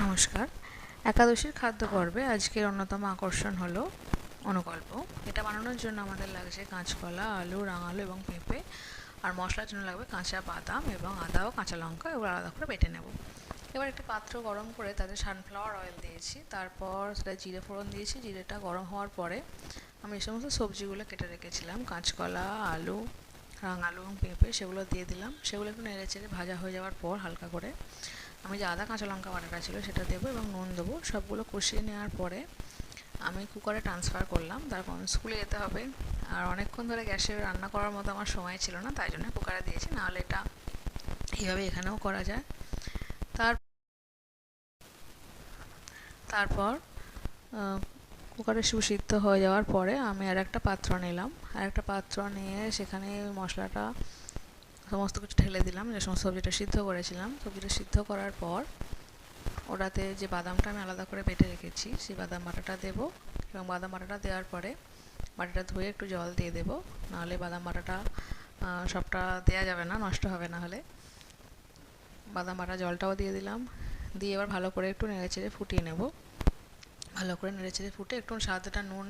নমস্কার। একাদশীর খাদ্য পর্বে আজকের অন্যতম আকর্ষণ হলো অনুকল্প। এটা বানানোর জন্য আমাদের লাগছে কাঁচকলা, আলু, রাঙালু এবং পেঁপে। আর মশলার জন্য লাগবে কাঁচা বাদাম এবং আদা ও কাঁচা লঙ্কা, এগুলো আলাদা করে বেটে নেব। এবার একটি পাত্র গরম করে তাতে সানফ্লাওয়ার অয়েল দিয়েছি, তারপর সেটা জিরে ফোড়ন দিয়েছি। জিরেটা গরম হওয়ার পরে আমি এই সমস্ত সবজিগুলো কেটে রেখেছিলাম, কাঁচকলা, আলু, রাঙালু এবং পেঁপে, সেগুলো দিয়ে দিলাম। সেগুলো একটু নেড়ে চেড়ে ভাজা হয়ে যাওয়ার পর হালকা করে আমি যে আদা কাঁচা লঙ্কা বাটাটা ছিল সেটা দেবো এবং নুন দেবো। সবগুলো কষিয়ে নেওয়ার পরে আমি কুকারে ট্রান্সফার করলাম। তারপর স্কুলে যেতে হবে আর অনেকক্ষণ ধরে গ্যাসে রান্না করার মতো আমার সময় ছিল না, তাই জন্য কুকারে দিয়েছি, নাহলে এটা এইভাবে এখানেও করা যায়। তারপর কুকারে সুসিদ্ধ হয়ে যাওয়ার পরে আমি আর একটা পাত্র নিলাম। আর একটা পাত্র নিয়ে সেখানে মশলাটা সমস্ত কিছু ঢেলে দিলাম, যে সমস্ত সবজিটা সিদ্ধ করেছিলাম। সবজিটা সিদ্ধ করার পর ওটাতে যে বাদামটা আমি আলাদা করে বেটে রেখেছি সেই বাদাম বাটাটা দেবো, এবং বাদাম বাটাটা দেওয়ার পরে বাটিটা ধুয়ে একটু জল দিয়ে দেবো, নাহলে বাদাম বাটাটা সবটা দেওয়া যাবে না, নষ্ট হবে। না হলে বাদাম বাটা জলটাও দিয়ে দিলাম, দিয়ে এবার ভালো করে একটু নেড়েচেড়ে ফুটিয়ে নেব। ভালো করে নেড়েচেড়ে ফুটে একটু স্বাদটা নুন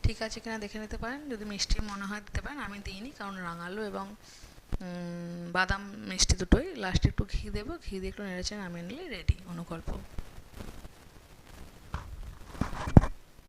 ঠিক আছে কিনা দেখে নিতে পারেন, যদি মিষ্টি মনে হয় দিতে পারেন। আমি দিইনি, কারণ রাঙালু এবং বাদাম মিষ্টি দুটোই। লাস্টে একটু ঘি দেবো, ঘি দিয়ে একটু নেড়েচেড়ে নামিয়ে নিলে রেডি অনুকল্প।